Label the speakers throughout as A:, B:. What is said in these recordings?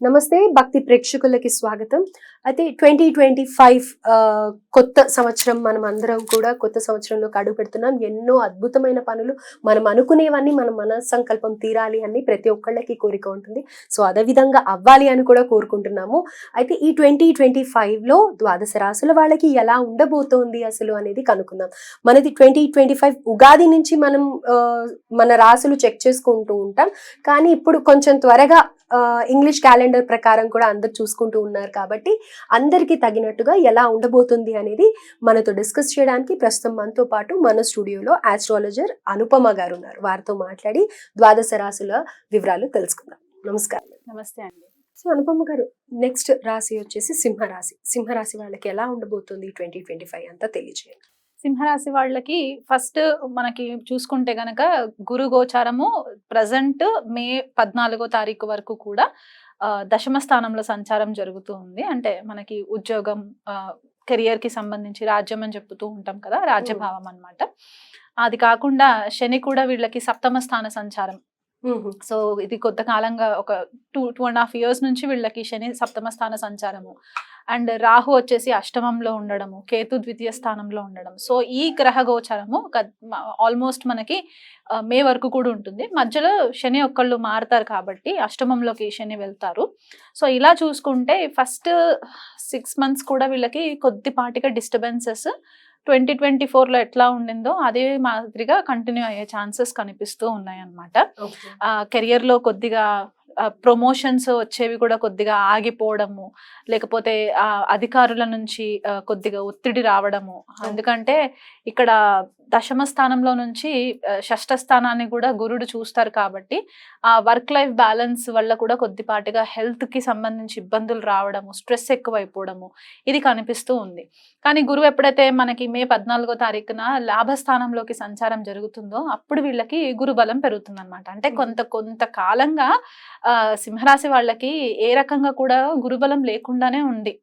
A: నమస్తే భక్తి ప్రేక్షకులకి స్వాగతం. అయితే 2025 కొత్త సంవత్సరం, మనం అందరం కూడా కొత్త సంవత్సరంలోకి అడుగు పెడుతున్నాం. ఎన్నో అద్భుతమైన పనులు, మనం అనుకునేవన్నీ మన మన సంకల్పం తీరాలి అని ప్రతి ఒక్కళ్ళకి కోరిక ఉంటుంది. సో అదే విధంగా అవ్వాలి అని కూడా కోరుకుంటున్నాము. అయితే ఈ 2025లో ద్వాదశ రాశుల వాళ్ళకి ఎలా ఉండబోతోంది అసలు అనేది కనుక్కుందాం. మనది 2025 ఉగాది నుంచి మనం మన రాశులు చెక్ చేసుకుంటూ ఉంటాం. కానీ ఇప్పుడు కొంచెం త్వరగా ఇంగ్లీష్ క్యాలెండర్ ప్రకారం కూడా అందరు చూసుకుంటూ ఉన్నారు కాబట్టి అందరికీ తగినట్టుగా ఎలా ఉండబోతుంది అనేది మనతో డిస్కస్ చేయడానికి ప్రస్తుతం మనతో పాటు మన స్టూడియోలో ఆస్ట్రాలజర్ అనుపమ గారు ఉన్నారు. వారితో మాట్లాడి ద్వాదశ రాశుల వివరాలు తెలుసుకుందాం. నమస్కారం.
B: నమస్తే అండి.
A: సో అనుపమ గారు, నెక్స్ట్ రాశి వచ్చేసి సింహరాశి. సింహరాశి వాళ్ళకి ఎలా ఉండబోతుంది 2025 అంతా తెలియజేయండి.
B: సింహరాశి వాళ్ళకి ఫస్ట్ మనకి చూసుకుంటే గనక గురు గోచారము ప్రజెంట్ మే 14వ తారీఖు వరకు కూడా దశమ స్థానంలో సంచారం జరుగుతూ ఉంది. అంటే మనకి ఉద్యోగం, కెరియర్ కి సంబంధించి రాజ్యం అని చెప్తూ ఉంటాం కదా, రాజ్యభావం అన్నమాట. అది కాకుండా శని కూడా వీళ్ళకి సప్తమ స్థాన సంచారం. సో ఇది కొంతకాలంగా ఒక 2.5 years నుంచి వీళ్ళకి శని సప్తమ స్థాన సంచారము, అండ్ రాహు వచ్చేసి అష్టమంలో ఉండడము, కేతు ద్వితీయ స్థానంలో ఉండడం. సో ఈ గ్రహ గోచారము ఆల్మోస్ట్ మనకి మే వరకు కూడా ఉంటుంది. మధ్యలో శని ఒక్కళ్ళు మారుతారు కాబట్టి అష్టమంలోకి శని వెళ్తారు. సో ఇలా చూసుకుంటే ఫస్ట్ 6 months కూడా వీళ్ళకి కొద్దిపాటిగా డిస్టర్బెన్సెస్ 2024లో ఎట్లా ఉండిందో అదే మాదిరిగా కంటిన్యూ అయ్యే ఛాన్సెస్ కనిపిస్తూ ఉన్నాయి అన్నమాట. కెరియర్ లో కొద్దిగా ప్రమోషన్స్ వచ్చేవి కూడా కొద్దిగా ఆగిపోవడము, లేకపోతే అధికారుల నుంచి కొద్దిగా ఒత్తిడి రావడము. ఎందుకంటే ఇక్కడ దశమ స్థానంలో నుంచి షష్ఠ స్థానాన్ని కూడా గురుడు చూస్తారు కాబట్టి ఆ వర్క్ లైఫ్ బ్యాలెన్స్ వల్ల కూడా కొద్దిపాటిగా హెల్త్ కి సంబంధించి ఇబ్బందులు రావడము, స్ట్రెస్ ఎక్కువైపోవడము ఇది కనిపిస్తూ ఉంది. కానీ గురువు ఎప్పుడైతే మనకి మే 14వ తారీఖున లాభస్థానంలోకి సంచారం జరుగుతుందో అప్పుడు వీళ్ళకి గురు బలం పెరుగుతుంది అనమాట. అంటే కొంతకాలంగా సింహరాశి వాళ్ళకి ఏ రకంగా కూడా గురుబలం లేకుండానే ఉంది.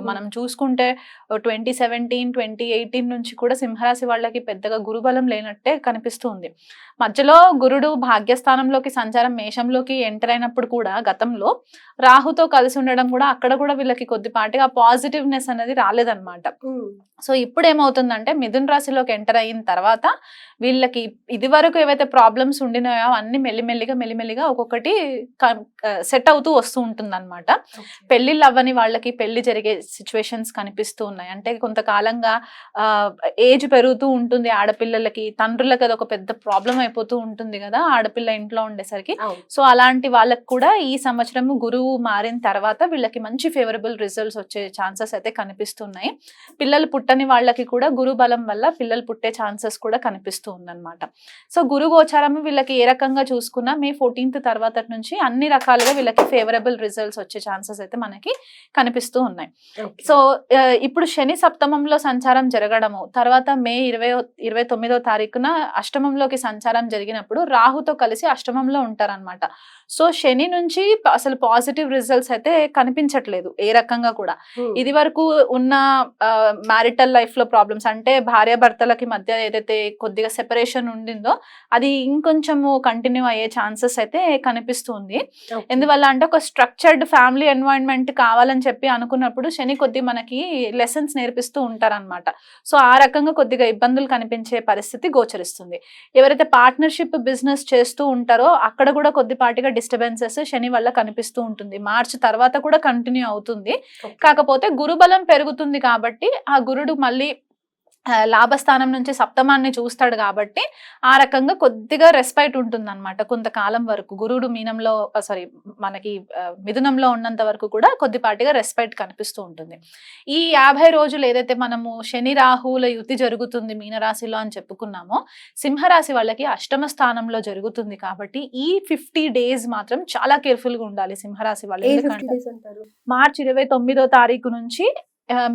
B: మనం చూసుకుంటే 2017, 2018 నుంచి కూడా సింహరాశి వాళ్ళకి పెద్దగా గురుబలం లేనట్టే కనిపిస్తుంది. మధ్యలో గురుడు భాగ్యస్థానంలోకి సంచారం మేషంలోకి ఎంటర్ అయినప్పుడు కూడా గతంలో రాహుతో కలిసి ఉండడం కూడా అక్కడ కూడా వీళ్ళకి కొద్దిపాటిగా పాజిటివ్నెస్ అనేది రాలేదన్నమాట. సో ఇప్పుడు ఏమవుతుందంటే మిథున రాశిలోకి ఎంటర్ అయిన తర్వాత వీళ్ళకి ఇది వరకు ఏవైతే ప్రాబ్లమ్స్ ఉండినాయో అన్ని మెల్లిమెల్లిగా ఒక్కొక్కటి సెట్ అవుతూ వస్తూ ఉంటుంది అనమాట. పెళ్లిళ్ళు అవ్వని వాళ్ళకి పెళ్లి జరిగే సిచ్యువేషన్స్ కనిపిస్తూ ఉన్నాయి. అంటే కొంతకాలంగా ఏజ్ పెరుగుతూ ఉంటుంది ఆడపిల్లలకి, తండ్రులకి అది ఒక పెద్ద ప్రాబ్లం అయిపోతూ ఉంటుంది కదా ఆడపిల్ల ఇంట్లో ఉండేసరికి. సో అలాంటి వాళ్ళకి కూడా ఈ సంవత్సరం గురువు మారిన తర్వాత వీళ్ళకి మంచి ఫేవరబుల్ రిజల్ట్స్ వచ్చే ఛాన్సెస్ అయితే కనిపిస్తున్నాయి. పిల్లలు పుట్టని వాళ్ళకి కూడా గురు బలం వల్ల పిల్లలు పుట్టే ఛాన్సెస్ కూడా కనిపిస్తూ ఉందన్నమాట. సో గురు గోచారం వీళ్ళకి ఏ రకంగా చూసుకున్నా మే 14th తర్వాత నుంచి అన్ని రకాలుగా వీళ్ళకి ఫేవరబుల్ రిజల్ట్స్ వచ్చే ఛాన్సెస్ అయితే మనకి కనిపిస్తూ ఉన్నాయి. సో ఇప్పుడు శని సప్తమంలో సంచారం జరగడము, తర్వాత మే 29వ తారీఖున అష్టమంలోకి సంచారం జరిగినప్పుడు రాహుతో కలిసి అష్టమంలో ఉంటారనమాట. సో శని నుంచి అసలు పాజిటివ్ రిజల్ట్స్ అయితే కనిపించట్లేదు ఏ రకంగా కూడా. ఇది వరకు ఉన్న మ్యారిటల్ లైఫ్ లో ప్రాబ్లమ్స్, అంటే భార్యాభర్తలకి మధ్య ఏదైతే కొద్దిగా సెపరేషన్ ఉండిందో అది ఇంకొంచెము కంటిన్యూ అయ్యే ఛాన్సెస్ అయితే కనిపిస్తుంది. ఎందువల్ల అంటే ఒక స్ట్రక్చర్డ్ ఫ్యామిలీ ఎన్వైరన్మెంట్ కావాలని చెప్పి అనుకున్నప్పుడు శని కొద్ది మనకి లెసన్స్ నేర్పిస్తూ ఉంటారనమాట. సో ఆ రకంగా కొద్దిగా ఇబ్బందులు కనిపించే పరిస్థితి గోచరిస్తుంది. ఎవరైతే పార్ట్నర్షిప్ బిజినెస్ చేస్తూ ఉంటారో అక్కడ కూడా కొద్దిపాటిగా డిస్టర్బెన్సెస్ శని వల్ల కనిపిస్తూ ఉంటుంది. మార్చి తర్వాత కూడా కంటిన్యూ అవుతుంది. కాకపోతే గురుబలం పెరుగుతుంది కాబట్టి ఆ గురుడు మళ్ళీ లాభస్థానం నుంచి సప్తమాన్ని చూస్తాడు కాబట్టి ఆ రకంగా కొద్దిగా రెస్పైట్ ఉంటుంది అనమాట కొంతకాలం వరకు. గురుడు మనకి మిథునంలో ఉన్నంత వరకు కూడా కొద్దిపాటిగా రెస్పైట్ కనిపిస్తూ ఉంటుంది. ఈ 50 రోజులు ఏదైతే మనము శని రాహువుల యుతి జరుగుతుంది మీనరాశిలో అని చెప్పుకున్నామో, సింహరాశి వాళ్ళకి అష్టమ స్థానంలో జరుగుతుంది కాబట్టి ఈ 50 days మాత్రం చాలా కేర్ఫుల్ గా ఉండాలి సింహరాశి వాళ్ళు. మార్చి 29వ తారీఖు నుంచి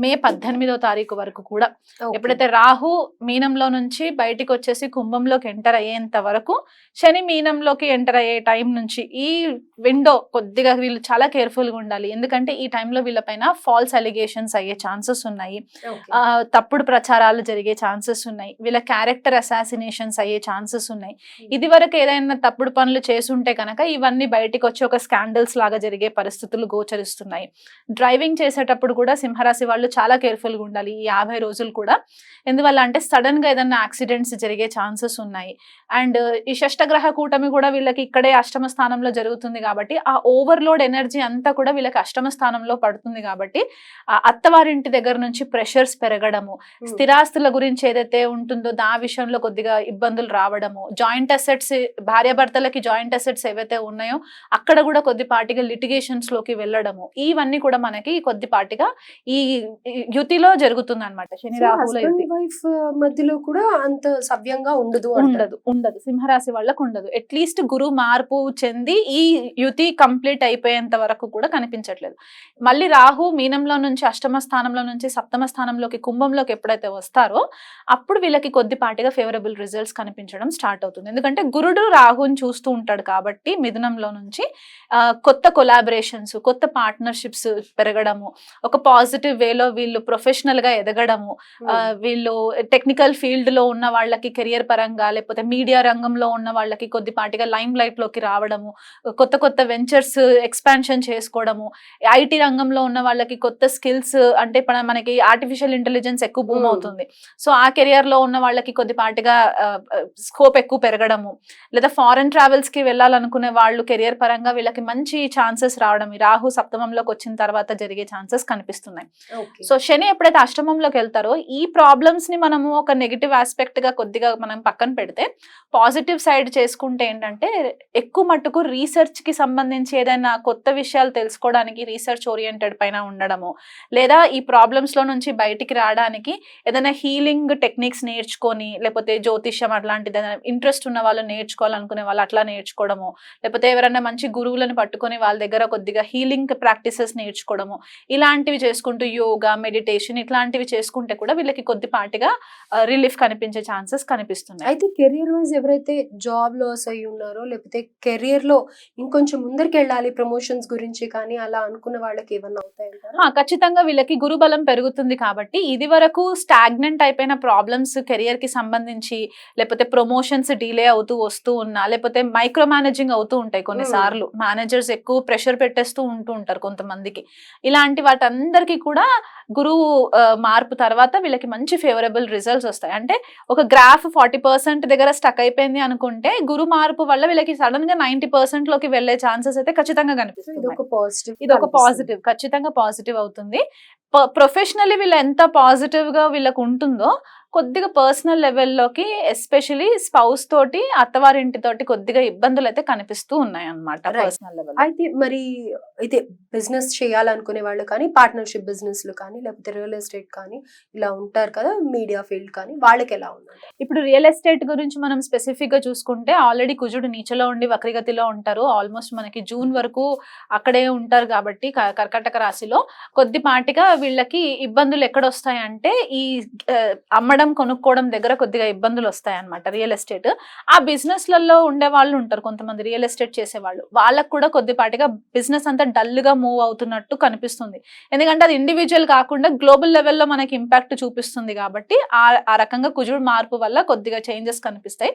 B: మే 18వ తారీఖు వరకు కూడా.
A: Okay.
B: ఎప్పుడైతే రాహు మీనంలో నుంచి బయటికి వచ్చేసి కుంభంలోకి ఎంటర్ అయ్యేంత వరకు, శని మీనంలోకి ఎంటర్ అయ్యే టైం నుంచి ఈ విండో కొద్దిగా వీళ్ళు చాలా కేర్ఫుల్ గా ఉండాలి. ఎందుకంటే ఈ టైంలో వీళ్ళపైన ఫాల్స్ అలిగేషన్స్ అయ్యే ఛాన్సెస్ ఉన్నాయి,
A: Okay.
B: తప్పుడు ప్రచారాలు జరిగే ఛాన్సెస్ ఉన్నాయి, వీళ్ళ క్యారెక్టర్ అసాసినేషన్స్ అయ్యే ఛాన్సెస్ ఉన్నాయి. ఇది వరకు ఏదైనా తప్పుడు పనులు చేసుంటే కనుక ఇవన్నీ బయటికి వచ్చి ఒక స్కాండల్స్ లాగా జరిగే పరిస్థితులు గోచరిస్తున్నాయి. డ్రైవింగ్ చేసేటప్పుడు కూడా సింహరాశి వాళ్ళు చాలా కేర్ఫుల్ గా ఉండాలి ఈ 50 రోజులు కూడా. ఎందువల్ల అంటే సడన్ గా ఏదైనా యాక్సిడెంట్స్ జరిగే ఛాన్సెస్ ఉన్నాయి. అండ్ ఈ షష్టగ్రహ కూటమి కూడా వీళ్ళకి ఇక్కడే అష్టమ స్థానంలో జరుగుతుంది కాబట్టి ఆ ఓవర్లోడ్ ఎనర్జీ అంతా కూడా వీళ్ళకి అష్టమ స్థానంలో పడుతుంది కాబట్టి ఆ అత్తవారింటి దగ్గర నుంచి ప్రెషర్స్ పెరగడము, స్థిరాస్తుల గురించి ఏదైతే ఉంటుందో ఆ విషయంలో కొద్దిగా ఇబ్బందులు రావడము, జాయింట్ అసెట్స్, భార్యాభర్తలకి జాయింట్ అసెట్స్ ఏవైతే ఉన్నాయో అక్కడ కూడా కొద్దిపాటిగా లిటిగేషన్స్ లోకి వెళ్ళడము, ఇవన్నీ కూడా మనకి కొద్దిపాటిగా ఈ యుతిలో జరుగుతుంది అనమాట. శని రాహుల యుతి
A: వైఫ్ మధ్యలో కూడా అంత సవ్యంగా ఉండదు
B: ఉండదు సింహరాశి వాళ్ళకు ఉండదు. అట్లీస్ట్ గురు మార్పు చెంది ఈ యుతి కంప్లీట్ అయిపోయేంత వరకు కూడా కనిపించట్లేదు. మళ్ళీ రాహు మీనంలో నుంచి అష్టమ స్థానంలో నుంచి సప్తమ స్థానంలోకి కుంభంలోకి ఎప్పుడైతే వస్తారో అప్పుడు వీళ్ళకి కొద్దిపాటిగా ఫేవరబుల్ రిజల్ట్స్ కనిపించడం స్టార్ట్ అవుతుంది. ఎందుకంటే గురుడు రాహుని చూస్తూ ఉంటాడు కాబట్టి మిథునంలో నుంచి కొత్త కొలాబరేషన్స్, కొత్త పార్ట్నర్షిప్స్ పెరగడము, ఒక పాజిటివ్ వేలో వీళ్ళు ప్రొఫెషనల్ గా ఎదగడము, వీళ్ళు టెక్నికల్ ఫీల్డ్ లో ఉన్న వాళ్ళకి కెరియర్ పరంగా, లేకపోతే మీడియా రంగంలో ఉన్న వాళ్ళకి కొద్దిపాటిగా లైమ్ లైట్ లోకి రావడము, కొత్త కొత్త వెంచర్స్ ఎక్స్పాన్షన్ చేసుకోవడము, ఐటీ రంగంలో ఉన్న వాళ్ళకి కొత్త స్కిల్స్, అంటే ఇప్పుడు మనకి ఆర్టిఫిషియల్ ఇంటెలిజెన్స్ ఎక్కువ బూమ్ అవుతుంది, సో ఆ కెరియర్ లో ఉన్న వాళ్ళకి కొద్దిపాటిగా స్కోప్ ఎక్కువ పెరగడము, లేదా ఫారెన్ ట్రావెల్స్ కి వెళ్ళాలనుకునే వాళ్ళు కెరియర్ పరంగా వీళ్ళకి మంచి ఛాన్సెస్ రావడం రాహు సప్తమంలోకి వచ్చిన తర్వాత జరిగే ఛాన్సెస్ కనిపిస్తున్నాయి. సో శని ఎప్పుడైతే అష్టమంలోకి వెళ్తారో ఈ ప్రాబ్లమ్స్ ని మనము ఒక నెగిటివ్ ఆస్పెక్ట్ గా కొద్దిగా మనం పక్కన పెడితే పాజిటివ్ సైడ్ చేసుకుంటే ఏంటంటే ఎక్కువ మట్టుకు రీసెర్చ్ కి సంబంధించి ఏదైనా కొత్త విషయాలు తెలుసుకోవడానికి రీసెర్చ్ ఓరియంటెడ్ పైన ఉండడము, లేదా ఈ ప్రాబ్లమ్స్ లో నుంచి బయటికి రావడానికి ఏదైనా హీలింగ్ టెక్నిక్స్ నేర్చుకొని, లేకపోతే జ్యోతిష్యం అట్లాంటిది ఇంట్రెస్ట్ ఉన్న వాళ్ళు నేర్చుకోవాలనుకునే వాళ్ళు అట్లా నేర్చుకోవడము, లేకపోతే ఎవరైనా మంచి గురువులను పట్టుకొని వాళ్ళ దగ్గర కొద్దిగా హీలింగ్ ప్రాక్టీసెస్ నేర్చుకోవడము, ఇలాంటివి చేసుకుంటూ యోగా, మెడిటేషన్ ఇట్లాంటివి చేసుకుంటే కూడా వీళ్ళకి కొద్దిపాటిగా రిలీఫ్ కనిపించే ఛాన్సెస్ కనిపిస్తున్నాయి.
A: అయితే కెరియర్ వైజ్ ఎవరైతే జాబ్ లాస్ అయ్యి ఉన్నారో, లేకపోతే కెరియర్ లో ఇంకొంచెం ముందరికి వెళ్ళాలి ప్రమోషన్స్ గురించి కానీ అలా అనుకున్న వాళ్ళకి ఏమన్నా అవుతాయంటారా?
B: ఖచ్చితంగా వీళ్ళకి గురుబలం పెరుగుతుంది కాబట్టి ఇది వరకు స్టాగ్నెంట్ అయిపోయిన ప్రాబ్లమ్స్ కెరియర్ కి సంబంధించి, లేకపోతే ప్రమోషన్స్ డిలే అవుతూ వస్తూ ఉన్నా, లేకపోతే మైక్రో మేనేజింగ్ అవుతూ ఉంటాయి కొన్నిసార్లు, మేనేజర్స్ ఎక్కువ ప్రెషర్ పెట్టేస్తూ ఉంటూ ఉంటారు కొంతమందికి. ఇలాంటి వాటందరికీ కూడా గురువు మార్పు తర్వాత వీళ్ళకి మంచి ఫేవరబుల్ రిజల్ట్స్ వస్తాయి. అంటే ఒక గ్రాఫ్ 40% దగ్గర స్టక్ అయిపోయింది అనుకుంటే గురు మార్పు వల్ల వీళ్ళకి సడన్ గా 90% లోకి వెళ్లే ఛాన్సెస్ అయితే ఖచ్చితంగా కనిపిస్తుంది. ఇది ఒక పాజిటివ్, ఖచ్చితంగా పాజిటివ్ అవుతుంది. ప్రొఫెషనల్లీ వీళ్ళు ఎంత పాజిటివ్ గా వీళ్ళకి ఉంటుందో కొద్దిగా పర్సనల్ లెవెల్లోకి ఎస్పెషలీ స్పౌస్ తోటి, అత్తవారింటి తోటి కొద్దిగా ఇబ్బందులు అయితే కనిపిస్తూ ఉన్నాయి అన్నమాట పర్సనల్ లెవెల్.
A: అయితే మరి అయితే బిజినెస్ చేయాలనుకునే వాళ్ళు కానీ, పార్ట్నర్షిప్ బిజినెస్లు కానీ, లేకపోతే రియల్ ఎస్టేట్ కానీ ఇలా ఉంటారు కదా, మీడియా ఫీల్డ్ కానీ, వాళ్ళకి ఎలా ఉందండి?
B: ఇప్పుడు రియల్ ఎస్టేట్ గురించి మనం స్పెసిఫిక్ గా చూసుకుంటే ఆల్రెడీ కుజుడు నీచలో ఉండి వక్రగతిలో ఉంటారు. ఆల్మోస్ట్ మనకి జూన్ వరకు అక్కడే ఉంటారు కాబట్టి కర్కాటక రాశిలో కొద్దిపాటిగా వీళ్ళకి ఇబ్బందులు ఎక్కడ వస్తాయంటే ఈ అమ్మడం కొనుక్కోవడం దగ్గర కొద్దిగా ఇబ్బందులు వస్తాయి అన్నమాట. రియల్ ఎస్టేట్ ఆ బిజినెస్ లలో ఉండే వాళ్ళు ఉంటారు కొంతమంది రియల్ ఎస్టేట్ చేసే వాళ్ళు, వాళ్ళకు కూడా కొద్దిపాటిగా బిజినెస్ అంతా డల్ గా మూవ్ అవుతున్నట్టు కనిపిస్తుంది. ఎందుకంటే అది ఇండివిజువల్ కాకుండా గ్లోబల్ లెవెల్లో మనకి ఇంపాక్ట్ చూపిస్తుంది కాబట్టి ఆ రకంగా కుజుడు మార్పు వల్ల కొద్దిగా చేంజెస్ కనిపిస్తాయి.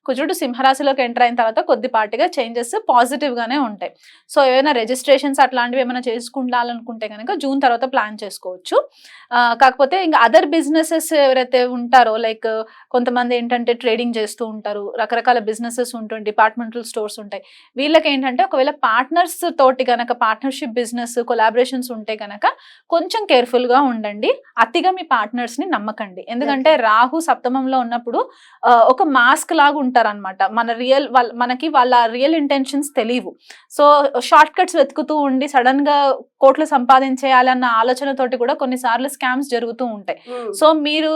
B: కుజుడు సింహరాశిలోకి ఎంటర్ అయిన తర్వాత కొద్దిపాటిగా చేంజెస్ పాజిటివ్ గానే ఉంటాయి. సో ఏమైనా రిజిస్ట్రేషన్స్ అట్లాంటివి ఏమైనా చేసుకుంటాలనుకుంటే కనుక జూన్ తర్వాత ప్లాన్ చేసుకోవచ్చు. కాకపోతే ఇంకా అదర్ బిజినెసెస్ ఎవరైతే ఉంటారో, లైక్ కొంతమంది ఏంటంటే ట్రేడింగ్ చేస్తూ ఉంటారు, రకరకాల బిజినెసెస్ ఉంటుంది, డిపార్ట్మెంటల్ స్టోర్స్ ఉంటాయి. వీళ్ళకి ఏంటంటే ఒకవేళ పార్ట్నర్స్ తోటి గనక పార్ట్నర్షిప్ బిజినెస్ కొలాబరేషన్స్ ఉంటే గనక కొంచెం కేర్ఫుల్ గా ఉండండి. అతిగా మీ పార్ట్నర్స్ ని నమ్మకండి. ఎందుకంటే రాహు సప్తమంలో ఉన్నప్పుడు ఒక మాస్క్ లాగా ఉంటారు అనమాట. మనకి వాళ్ళ రియల్ ఇంటెన్షన్స్ తెలియవు. సో షార్ట్ కట్స్ వెతుకుతూ ఉండి సడన్ గా కోట్లు సంపాదించేయాలన్న ఆలోచనతోటి కూడా కొన్నిసార్లు స్కామ్స్ జరుగుతూ ఉంటాయి. సో మీరు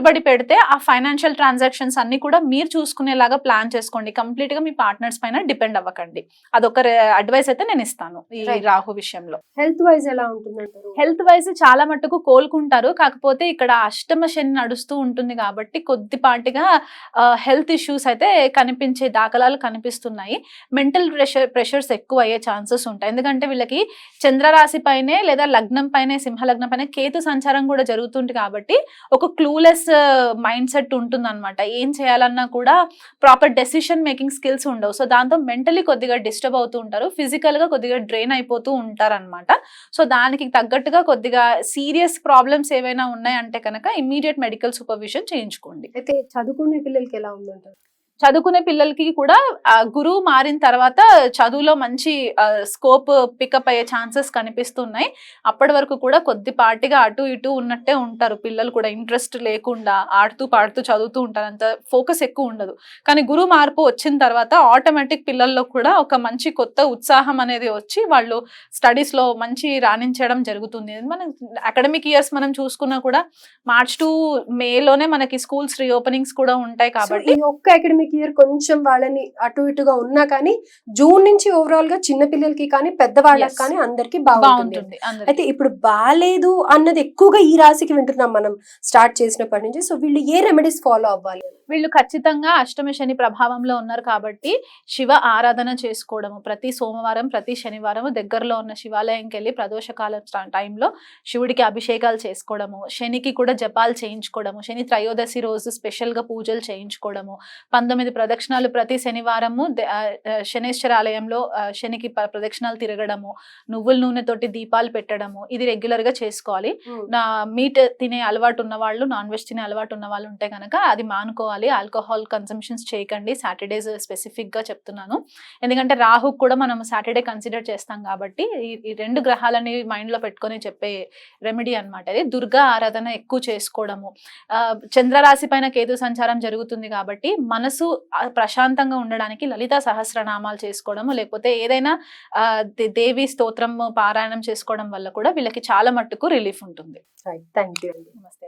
B: పెట్టుబడి పెడితే ఆ ఫైనాన్షియల్ ట్రాన్సాక్షన్స్ అన్ని కూడా మీరు చూసుకునేలాగా ప్లాన్ చేసుకోండి. కంప్లీట్ గా మీ పార్ట్నర్స్ పైన డిపెండ్ అవ్వకండి. అదొక అడ్వైస్ అయితే నేను ఇస్తాను ఈ
A: Right.
B: రాహు విషయంలో.
A: హెల్త్ వైజ్ ఎలా ఉంటుందంటారు?
B: హెల్త్ వైజ్ చాలా మట్టుకు కోలుకుంటారు. కాకపోతే ఇక్కడ అష్టమ శని నడుస్తూ ఉంటుంది కాబట్టి కొద్దిపాటిగా హెల్త్ ఇష్యూస్ అయితే కనిపించే దాఖలాలు కనిపిస్తున్నాయి. మెంటల్ ప్రెషర్స్ ఎక్కువ అయ్యే ఛాన్సెస్ ఉంటాయి. ఎందుకంటే వీళ్ళకి చంద్రరాశి పైనే లేదా లగ్నం పైనే, సింహ లగ్నం పైన కేతు సంచారం కూడా జరుగుతుంది కాబట్టి ఒక క్లూలెస్ మైండ్ సెట్ ఉంటుంది అనమాట. ఏం చేయాలన్నా కూడా ప్రాపర్ డెసిషన్ మేకింగ్ స్కిల్స్ ఉండవు. సో దాంతో మెంటలీ కొద్దిగా డిస్టర్బ్ అవుతూ ఉంటారు, ఫిజికల్ గా కొద్దిగా డ్రైన్ అయిపోతూ ఉంటారు అనమాట. సో దానికి తగ్గట్టుగా కొద్దిగా సీరియస్ ప్రాబ్లమ్స్ ఏవైనా ఉన్నాయంటే కనుక ఇమ్మీడియట్ మెడికల్ సూపర్విజన్ చేయించుకోండి.
A: అయితే చదువుకునే పిల్లలకి ఎలా ఉందంటారు?
B: చదువుకునే పిల్లలకి కూడా గురువు మారిన తర్వాత చదువులో మంచి స్కోప్ పికప్ అయ్యే ఛాన్సెస్ కనిపిస్తున్నాయి. అప్పటి వరకు కూడా కొద్దిపాటిగా అటు ఇటు ఉన్నట్టే ఉంటారు పిల్లలు కూడా, ఇంట్రెస్ట్ లేకుండా ఆడుతూ పాడుతూ చదువుతూ ఉంటారు, అంత ఫోకస్ ఎక్కువ ఉండదు. కానీ గురువు మార్పు వచ్చిన తర్వాత ఆటోమేటిక్ పిల్లల్లో కూడా ఒక మంచి కొత్త ఉత్సాహం అనేది వచ్చి వాళ్ళు స్టడీస్ లో మంచి రాణించడం జరుగుతుంది. మనం అకాడమిక్ ఇయర్స్ మనం చూసుకున్నా కూడా మార్చ్ టు మేలోనే మనకి స్కూల్స్ రీఓపెనింగ్స్ కూడా ఉంటాయి
A: So,
B: కాబట్టి
A: ఈ ఒక్క అకాడమిక్ ఇయర్ కొంచెం వాళ్ళని అటు ఇటుగా ఉన్నా కానీ జూన్ నుంచి ఓవరాల్ గా చిన్న పిల్లలకి కానీ పెద్దవాళ్ళకి
B: Yes.
A: కానీ అందరికి బాగుంటుంది.
B: బాగుంటుంది అందరికి.
A: అయితే ఇప్పుడు బాలేదు అన్నది ఎక్కువగా ఈ రాశికి వింటున్నాం మనం స్టార్ట్ చేసినప్పటి నుంచి. సో వీళ్ళు ఏ రెమెడీస్ ఫాలో అవ్వాలి?
B: వీళ్ళు ఖచ్చితంగా అష్టమ శని ప్రభావంలో ఉన్నారు కాబట్టి శివ ఆరాధన చేసుకోవడము, ప్రతి సోమవారం ప్రతి శనివారం దగ్గరలో ఉన్న శివాలయంకి వెళ్ళి ప్రదోషకాలం టైంలో శివుడికి అభిషేకాలు చేసుకోవడము, శనికి కూడా జపాలు చేయించుకోవడము, శని త్రయోదశి రోజు స్పెషల్ గా పూజలు చేయించుకోవడము, 19 ప్రదక్షిణాలు ప్రతి శనివారము శనేశ్వర ఆలయంలో శనికి ప్రదక్షిణాలు తిరగడము, నువ్వుల నూనెతోటి దీపాలు పెట్టడము, ఇది రెగ్యులర్ గా చేసుకోవాలి. నా మీట్ తినే అలవాటు ఉన్న వాళ్ళు, నాన్ వెజ్ తినే అలవాటు ఉన్న వాళ్ళు ఉంటే కనుక అది మానుకోవాలి. ఆల్కహాల్ కన్సంప్షన్స్ చేయకండి. సాటర్డేస్ స్పెసిఫిక్ గా చెప్తున్నాను, ఎందుకంటే రాహు కూడా మనం సాటర్డే కన్సిడర్ చేస్తాం కాబట్టి ఈ 2 గ్రహాలని మైండ్ లో పెట్టుకొని చెప్పే రెమెడీ అనమాట ఇది. దుర్గా ఆరాధన ఎక్కువ చేసుకోవడము, చంద్రరాశి పైన కేతు సంచారం జరుగుతుంది కాబట్టి మనసు ప్రశాంతంగా ఉండడానికి లలిత సహస్రనామాలు చేసుకోవడము, లేకపోతే ఏదైనా దేవి స్తోత్రం పారాయణం చేసుకోవడం వల్ల కూడా వీళ్ళకి చాలా మట్టుకు రిలీఫ్ ఉంటుంది.
A: థ్యాంక్ యూ అండి.
B: నమస్తే.